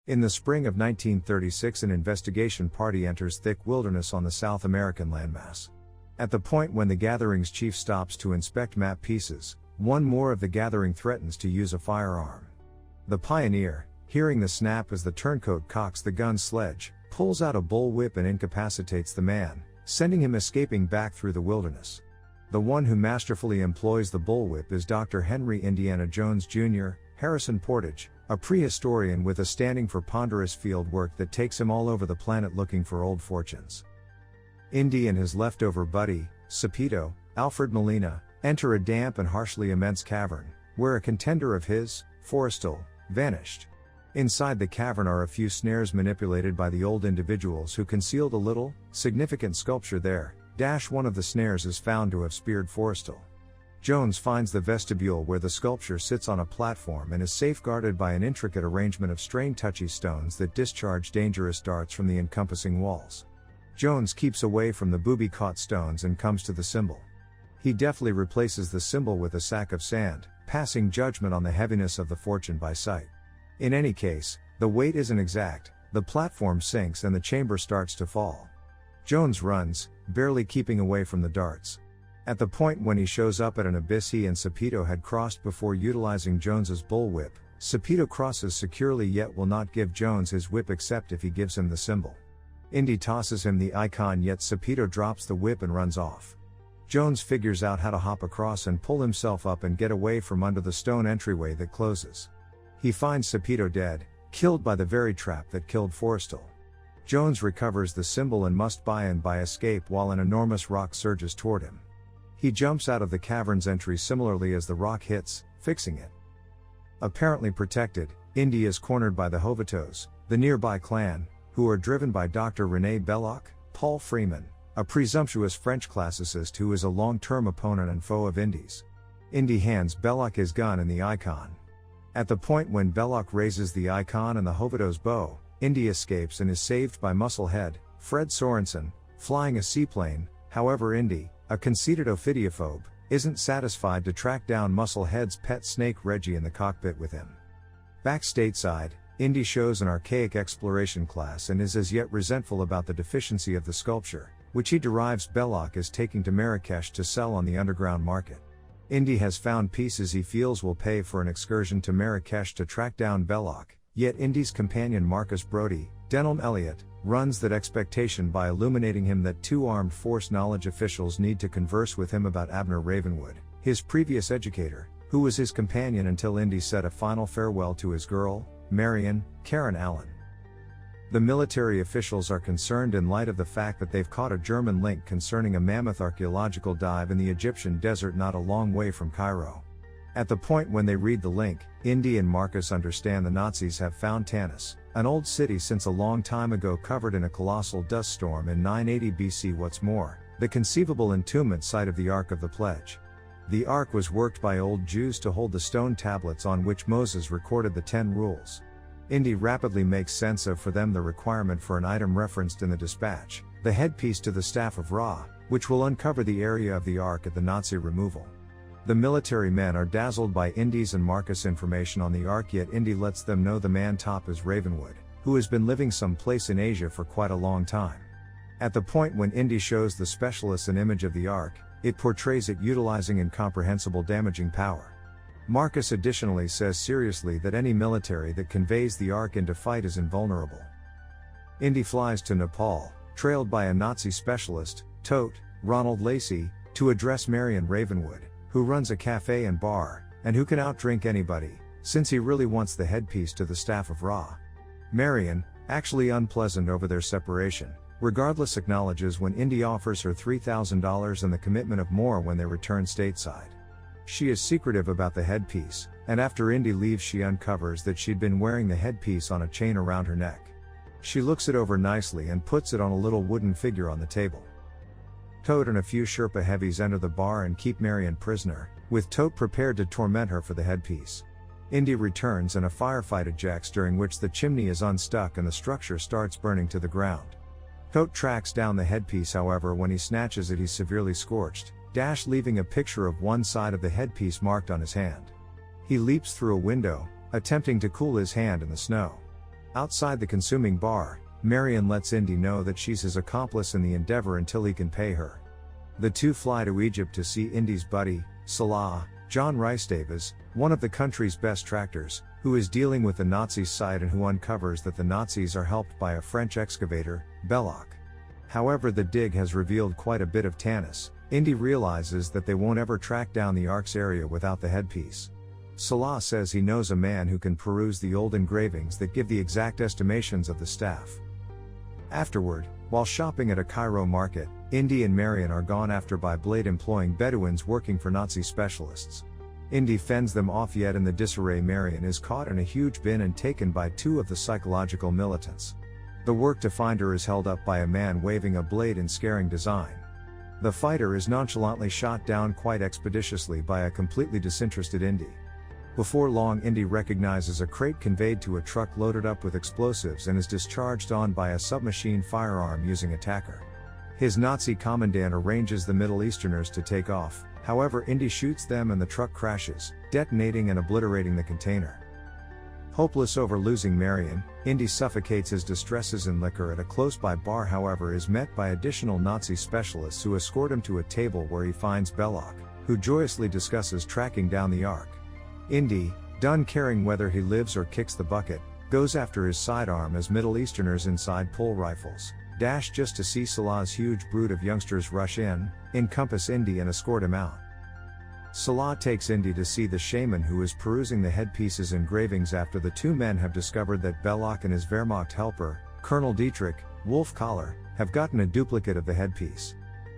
In the spring of 1936, an investigation party enters thick wilderness on the South American landmass. At the point when the gathering's chief stops to inspect map pieces, one more of the gathering threatens to use a firearm. The pioneer, hearing the snap as the turncoat cocks the gun sledge, pulls out a bullwhip and incapacitates the man, sending him escaping back through the wilderness. The one who masterfully employs the bullwhip is Dr. Henry Indiana Jones Jr., Harrison Portage, a prehistorian with a standing for ponderous field work that takes him all over the planet looking for old fortunes. Indy and his leftover buddy, Sapito, Alfred Molina, enter a damp and harshly immense cavern, where a contender of his, Forrestal, vanished. Inside the cavern are a few snares manipulated by the old individuals who concealed a little, significant sculpture there. One of the snares is found to have speared Forrestal. Jones finds the vestibule where the sculpture sits on a platform and is safeguarded by an intricate arrangement of strained touchy stones that discharge dangerous darts from the encompassing walls. Jones keeps away from the booby-caught stones and comes to the symbol. He deftly replaces the symbol with a sack of sand, passing judgment on the heaviness of the fortune by sight. In any case, the weight isn't exact, the platform sinks and the chamber starts to fall. Jones runs, barely keeping away from the darts. At the point when he shows up at an abyss he and Sapito had crossed before utilizing Jones's bullwhip, Sapito crosses securely yet will not give Jones his whip except if he gives him the symbol. Indy tosses him the icon yet Sapito drops the whip and runs off. Jones figures out how to hop across and pull himself up and get away from under the stone entryway that closes. He finds Sapito dead, killed by the very trap that killed Forrestal. Jones recovers the symbol and must by escape while an enormous rock surges toward him. He jumps out of the cavern's entry similarly as the rock hits, fixing it. Apparently protected, Indy is cornered by the Jovetos, the nearby clan, who are driven by Dr. René Belloc, Paul Freeman, a presumptuous French classicist who is a long-term opponent and foe of Indy's. Indy hands Belloc his gun and the icon. At the point when Belloc raises the icon and the Jovetos bow, Indy escapes and is saved by Musclehead, Fred Sorensen, flying a seaplane. However, Indy, a conceited ophidiophobe, isn't satisfied to track down Musclehead's pet snake Reggie in the cockpit with him. Back stateside, Indy shows an archaic exploration class and is as yet resentful about the deficiency of the sculpture, which he derives Belloc is taking to Marrakesh to sell on the underground market. Indy has found pieces he feels will pay for an excursion to Marrakesh to track down Belloc, yet Indy's companion Marcus Brody, Denholm Elliott, runs that expectation by illuminating him that two armed force knowledge officials need to converse with him about Abner Ravenwood, his previous educator, who was his companion until Indy said a final farewell to his girl, Marion, Karen Allen. The military officials are concerned in light of the fact that they've caught a German link concerning a mammoth archaeological dive in the Egyptian desert not a long way from Cairo. At the point when they read the link, Indy and Marcus understand the Nazis have found Tanis, an old city since a long time ago covered in a colossal dust storm in 980 BC. What's more, the conceivable entombment site of the Ark of the Pledge. The Ark was worked by old Jews to hold the stone tablets on which Moses recorded the 10 rules. Indy rapidly makes sense of for them the requirement for an item referenced in the dispatch, the headpiece to the Staff of Ra, which will uncover the area of the Ark at the Nazi removal. The military men are dazzled by Indy's and Marcus' information on the Ark, yet Indy lets them know the man top is Ravenwood, who has been living someplace in Asia for quite a long time. At the point when Indy shows the specialists an image of the Ark, it portrays it utilizing incomprehensible damaging power. Marcus additionally says seriously that any military that conveys the Ark into fight is invulnerable. Indy flies to Nepal, trailed by a Nazi specialist, Tote, Ronald Lacey, to address Marion Ravenwood, who runs a cafe and bar, and who can outdrink anybody, since he really wants the headpiece to the Staff of Ra. Marion, actually unpleasant over their separation, regardless acknowledges when Indy offers her $3,000 and the commitment of more when they return stateside. She is secretive about the headpiece, and after Indy leaves she uncovers that she'd been wearing the headpiece on a chain around her neck. She looks it over nicely and puts it on a little wooden figure on the table. Tote and a few Sherpa heavies enter the bar and keep Marion prisoner, with Tote prepared to torment her for the headpiece. Indy returns and a firefight ejects, during which the chimney is unstuck and the structure starts burning to the ground. Tote tracks down the headpiece, however when he snatches it he's severely scorched, leaving a picture of one side of the headpiece marked on his hand. He leaps through a window, attempting to cool his hand in the snow. Outside the consuming bar, Marion lets Indy know that she's his accomplice in the endeavor until he can pay her. The two fly to Egypt to see Indy's buddy, Salah, John Rice-Davies, one of the country's best tractors, who is dealing with the Nazis' side and who uncovers that the Nazis are helped by a French excavator, Belloc. However, the dig has revealed quite a bit of Tanis. Indy realizes that they won't ever track down the Ark's area without the headpiece. Salah says he knows a man who can peruse the old engravings that give the exact estimations of the staff. Afterward, while shopping at a Cairo market, Indy and Marion are gone after by Blade employing Bedouins working for Nazi specialists. Indy fends them off, yet in the disarray Marion is caught in a huge bin and taken by two of the psychological militants. The work to find her is held up by a man waving a blade in scaring design. The fighter is nonchalantly shot down quite expeditiously by a completely disinterested Indy. Before long, Indy recognizes a crate conveyed to a truck loaded up with explosives and is discharged on by a submachine firearm using attacker. His Nazi commandant arranges the Middle Easterners to take off, however Indy shoots them and the truck crashes, detonating and obliterating the container. Hopeless over losing Marion, Indy suffocates his distresses in liquor at a close-by bar, however is met by additional Nazi specialists who escort him to a table where he finds Belloc, who joyously discusses tracking down the Ark. Indy, done caring whether he lives or kicks the bucket, goes after his sidearm as Middle Easterners inside pull rifles, dash just to see Salah's huge brood of youngsters rush in, encompass Indy and escort him out. Salah takes Indy to see the shaman who is perusing the headpiece's engravings after the two men have discovered that Belloc and his Wehrmacht helper, Colonel Dietrich, Wolf Collar, have gotten a duplicate of the headpiece.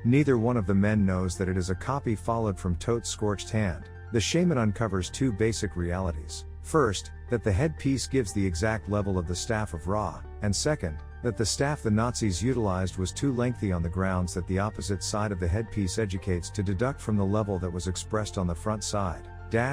Neither one of the men knows that it is a copy followed from Tote's scorched hand. The shaman uncovers two basic realities. First, that the headpiece gives the exact level of the staff of Ra, and second, that the staff the Nazis utilized was too lengthy on the grounds that the opposite side of the headpiece educates to deduct from the level that was expressed on the front side,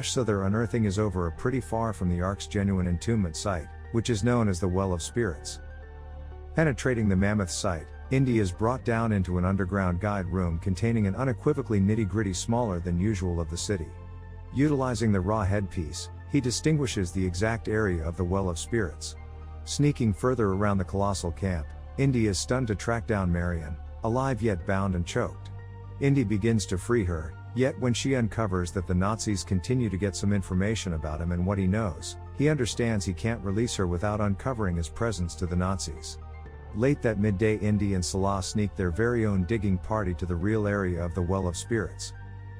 so their unearthing is over a pretty far from the Ark's genuine entombment site, which is known as the Well of Spirits. Penetrating the mammoth site, Indy is brought down into an underground guide room containing an unequivocally nitty-gritty smaller than usual of the city. Utilizing the Ra headpiece, he distinguishes the exact area of the Well of Spirits. Sneaking further around the colossal camp, Indy is stunned to track down Marion, alive yet bound and choked. Indy begins to free her, yet when she uncovers that the Nazis continue to get some information about him and what he knows, he understands he can't release her without uncovering his presence to the Nazis. Late that midday, Indy and Salah sneak their very own digging party to the real area of the Well of Spirits.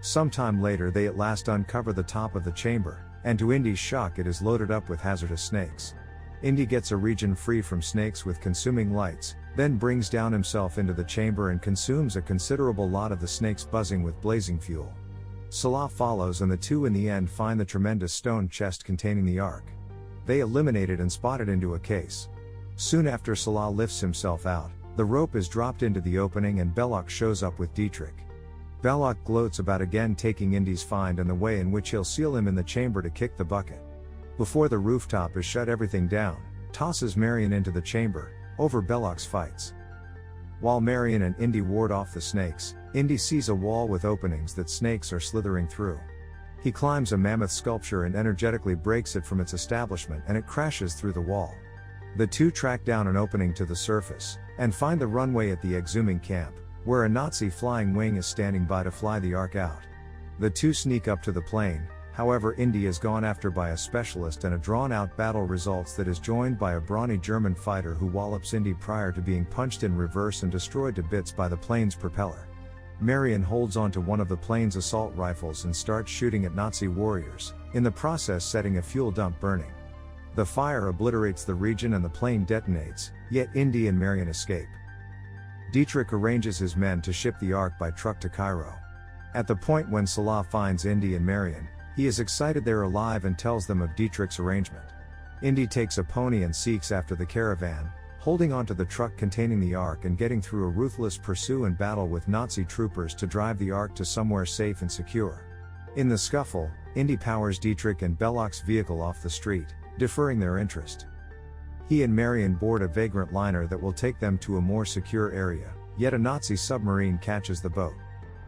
Sometime later they at last uncover the top of the chamber, and to Indy's shock it is loaded up with hazardous snakes. Indy gets a region free from snakes with consuming lights, then brings down himself into the chamber and consumes a considerable lot of the snakes buzzing with blazing fuel. Salah follows and the two in the end find the tremendous stone chest containing the Ark. They eliminate it and spot it into a case. Soon after Salah lifts himself out, the rope is dropped into the opening and Belloc shows up with Dietrich. Belloc gloats about again taking Indy's find and the way in which he'll seal him in the chamber to kick the bucket. Before the rooftop is shut everything down, tosses Marion into the chamber, over Belloc's fights. While Marion and Indy ward off the snakes, Indy sees a wall with openings that snakes are slithering through. He climbs a mammoth sculpture and energetically breaks it from its establishment and it crashes through the wall. The two track down an opening to the surface, and find the runway at the exhuming camp, where a Nazi flying wing is standing by to fly the Ark out. The two sneak up to the plane. However, Indy is gone after by a specialist and a drawn-out battle results that is joined by a brawny German fighter who wallops Indy prior to being punched in reverse and destroyed to bits by the plane's propeller. Marion holds onto one of the plane's assault rifles and starts shooting at Nazi warriors, in the process setting a fuel dump burning. The fire obliterates the region and the plane detonates, yet Indy and Marion escape. Dietrich arranges his men to ship the Ark by truck to Cairo. At the point when Salah finds Indy and Marion, he is excited they're alive and tells them of Dietrich's arrangement. Indy takes a pony and seeks after the caravan, holding onto the truck containing the Ark and getting through a ruthless pursuit and battle with Nazi troopers to drive the Ark to somewhere safe and secure. In the scuffle, Indy powers Dietrich and Belloc's vehicle off the street, deferring their interest. He and Marion board a vagrant liner that will take them to a more secure area, yet a Nazi submarine catches the boat.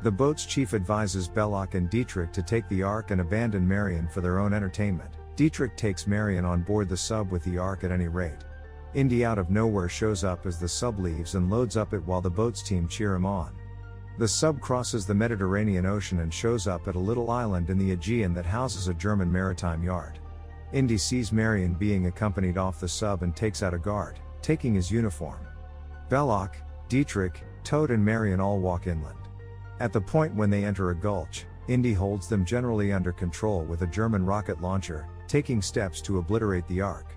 The boat's chief advises Belloc and Dietrich to take the Ark and abandon Marion for their own entertainment. Dietrich takes Marion on board the sub with the Ark at any rate. Indy out of nowhere shows up as the sub leaves and loads up it while the boat's team cheer him on. The sub crosses the Mediterranean Ocean and shows up at a little island in the Aegean that houses a German maritime yard. Indy sees Marion being accompanied off the sub and takes out a guard, taking his uniform. Belloc, Dietrich, Toad and Marion all walk inland. At the point when they enter a gulch, Indy holds them generally under control with a German rocket launcher, taking steps to obliterate the Ark.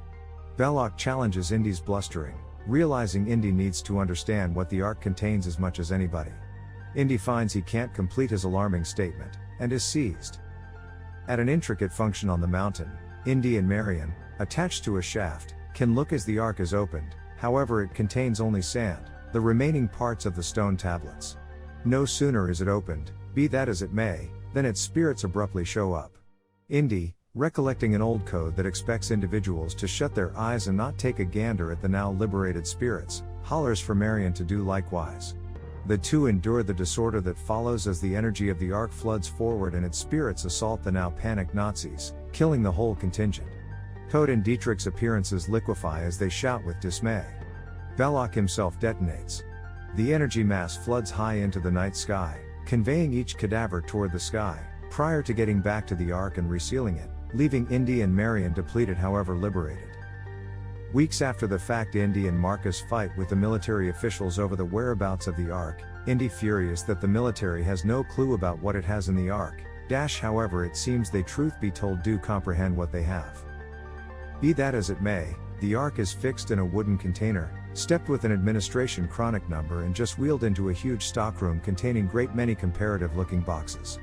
Belloc challenges Indy's blustering, realizing Indy needs to understand what the Ark contains as much as anybody. Indy finds he can't complete his alarming statement, and is seized. At an intricate function on the mountain, Indy and Marion, attached to a shaft, can look as the Ark is opened, however it contains only sand, the remaining parts of the stone tablets. No sooner is it opened, be that as it may, than its spirits abruptly show up. Indy, recollecting an old code that expects individuals to shut their eyes and not take a gander at the now liberated spirits, hollers for Marion to do likewise. The two endure the disorder that follows as the energy of the Ark floods forward and its spirits assault the now panicked Nazis, killing the whole contingent. Toad and Dietrich's appearances liquefy as they shout with dismay. Belloc himself detonates. The energy mass floods high into the night sky, conveying each cadaver toward the sky, prior to getting back to the Ark and resealing it, leaving Indy and Marion depleted however liberated. Weeks after the fact, Indy and Marcus fight with the military officials over the whereabouts of the Ark, Indy furious that the military has no clue about what it has in the Ark, however it seems they truth be told do comprehend what they have. Be that as it may, the Ark is fixed in a wooden container, stepped with an administration chronic number and just wheeled into a huge stockroom containing great many comparative looking boxes.